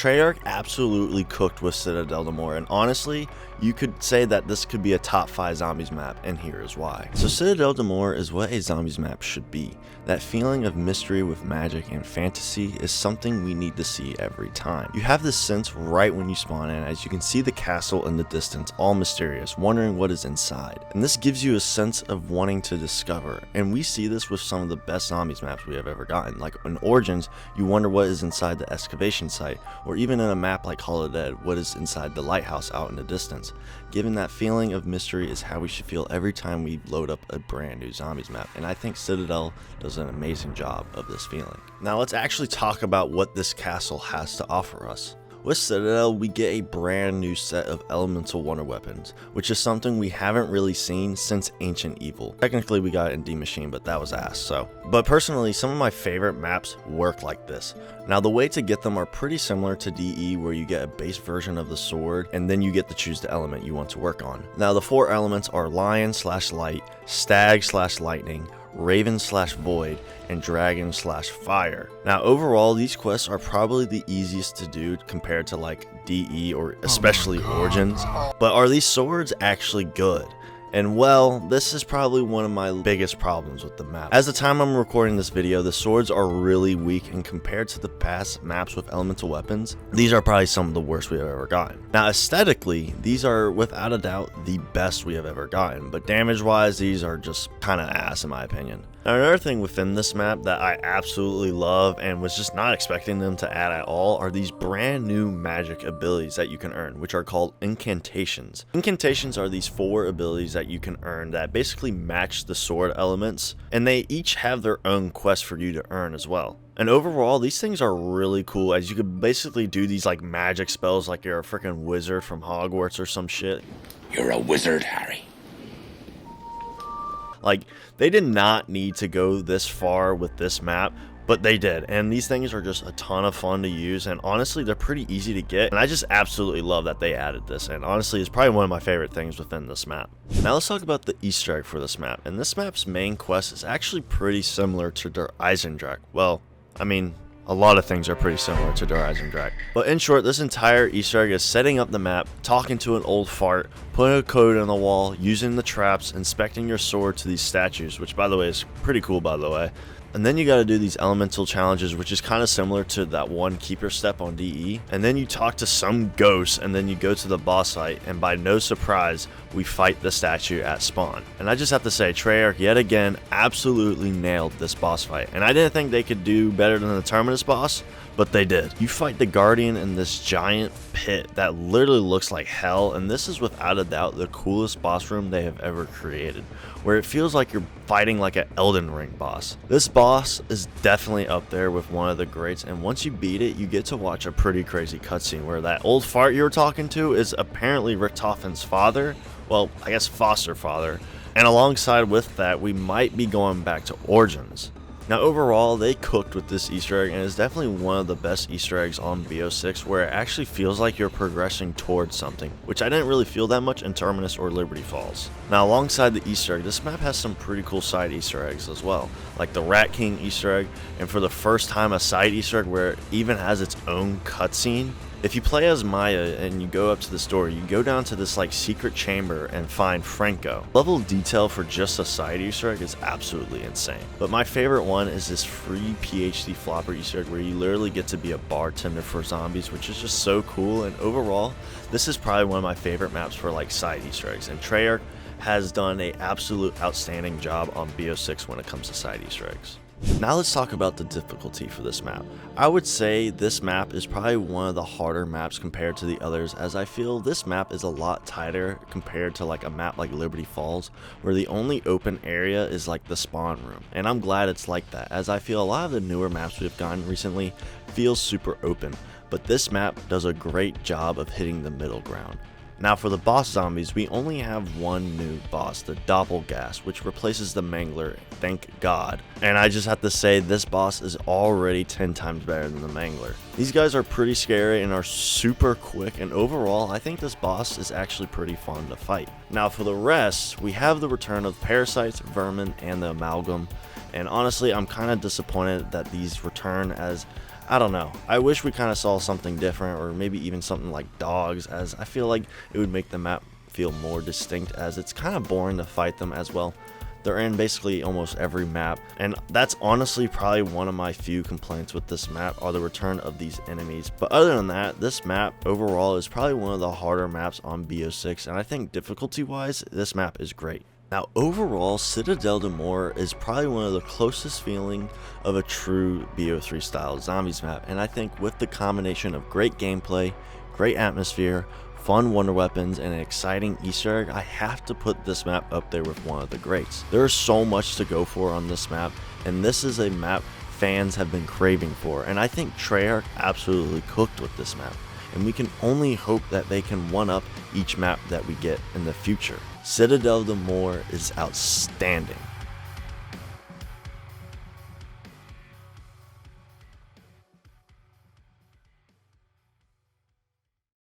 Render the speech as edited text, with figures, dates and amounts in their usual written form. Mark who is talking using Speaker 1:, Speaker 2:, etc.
Speaker 1: Treyarch absolutely cooked with CITADELLE, and honestly, you could say that this could be a top 5 zombies map, and here is why. So CITADELLE is what a zombies map should be. That feeling of mystery with magic and fantasy is something we need to see every time. You have this sense right when you spawn in, as you can see the castle in the distance, all mysterious, wondering what is inside. And this gives you a sense of wanting to discover, and we see this with some of the best zombies maps we have ever gotten. Like in Origins, you wonder what is inside the excavation site, or even in a map like Call of the Dead, what is inside the lighthouse out in the distance. Given that feeling of mystery is how we should feel every time we load up a brand new zombies map, and I think Citadel does an amazing job of this feeling. Now let's actually talk about what this castle has to offer us. With Citadel, we get a brand new set of elemental wonder weapons, which is something we haven't really seen since Ancient Evil. Technically we got it in D Machine, but that was ass, so. But personally, some of my favorite maps work like this. Now the way to get them are pretty similar to DE, where you get a base version of the sword, and then you get to choose the element you want to work on. Now the 4 elements are lion/light, stag/lightning, raven/void, and dragon/fire. Now overall, these quests are probably the easiest to do compared to like DE or especially Origins. But are these swords actually good? And well, this is probably one of my biggest problems with the map. As the time I'm recording this video, the swords are really weak, and compared to the past maps with elemental weapons, these are probably some of the worst we have ever gotten. Now aesthetically, these are without a doubt the best we have ever gotten, but damage wise, these are just kind of ass in my opinion. Now another thing within this map that I absolutely love and was just not expecting them to add at all are these brand new magic abilities that you can earn, which are called incantations. Incantations are these 4 abilities that you can earn that basically match the sword elements, and they each have their own quest for you to earn as well. And overall, these things are really cool, as you could basically do these like magic spells like you're a freaking wizard from Hogwarts or some shit.
Speaker 2: You're a wizard, Harry.
Speaker 1: Like, they did not need to go this far with this map, but they did, and these things are just a ton of fun to use, and honestly they're pretty easy to get, and I just absolutely love that they added this, and honestly it's probably one of my favorite things within this map. Now let's talk about the Easter egg for this map, and this map's main quest is actually pretty similar to Der Eisendrache. Well, I mean, a lot of things are pretty similar to Der Eisendrache. But in short, this entire Easter egg is setting up the map, talking to an old fart, putting a code on the wall, using the traps, inspecting your sword to these statues, which by the way is pretty cool by the way. And then you got to do these elemental challenges, which is kind of similar to that one keeper step on DE. And then you talk to some ghost, and then you go to the boss fight, and by no surprise, we fight the statue at spawn. And I just have to say, Treyarch yet again absolutely nailed this boss fight. And I didn't think they could do better than the Terminus boss, but they did. You fight the Guardian in this giant pit that literally looks like hell, and this is without a doubt the coolest boss room they have ever created, where it feels like you're fighting like an Elden Ring boss. This boss is definitely up there with one of the greats, and once you beat it, you get to watch a pretty crazy cutscene where that old fart you were talking to is apparently Richtofen's father, well, I guess foster father, and alongside with that, we might be going back to Origins. Now overall, they cooked with this Easter egg, and it's definitely one of the best Easter eggs on BO6, where it actually feels like you're progressing towards something, which I didn't really feel that much in Terminus or Liberty Falls. Now alongside the Easter egg, this map has some pretty cool side Easter eggs as well, like the Rat King Easter egg, and for the first time a side Easter egg where it even has its own cutscene. If you play as Maya and you go up to the store, you go down to this like secret chamber and find Franco. Level of detail for just a side Easter egg is absolutely insane. But my favorite one is this free PhD flopper Easter egg where you literally get to be a bartender for zombies, which is just so cool. And overall, this is probably one of my favorite maps for like side Easter eggs. And Treyarch has done an absolute outstanding job on BO6 when it comes to side Easter eggs. Now let's talk about the difficulty for this map. I would say this map is probably one of the harder maps compared to the others, as I feel this map is a lot tighter compared to like a map like Liberty Falls, where the only open area is like the spawn room. And I'm glad it's like that, as I feel a lot of the newer maps we've gotten recently feel super open, but this map does a great job of hitting the middle ground. Now for the boss zombies, we only have one new boss, the Doppelgast, which replaces the Mangler, thank God. And I just have to say, this boss is already 10 times better than the Mangler. These guys are pretty scary and are super quick, and overall, I think this boss is actually pretty fun to fight. Now for the rest, we have the return of Parasites, Vermin, and the Amalgam. And honestly, I'm kind of disappointed that these return, as I don't know. I wish we kind of saw something different, or maybe even something like dogs, as I feel like it would make the map feel more distinct, as it's kind of boring to fight them as well. They're in basically almost every map, and that's honestly probably one of my few complaints with this map, are the return of these enemies. But other than that, this map overall is probably one of the harder maps on BO6, and I think difficulty wise, this map is great. Now overall, CITADELLE is probably one of the closest feeling of a true BO3 style zombies map, and I think with the combination of great gameplay, great atmosphere, fun wonder weapons, and an exciting Easter egg, I have to put this map up there with one of the greats. There is so much to go for on this map, and this is a map fans have been craving for, and I think Treyarch absolutely cooked with this map, and we can only hope that they can one-up each map that we get in the future. CITADELLE is outstanding.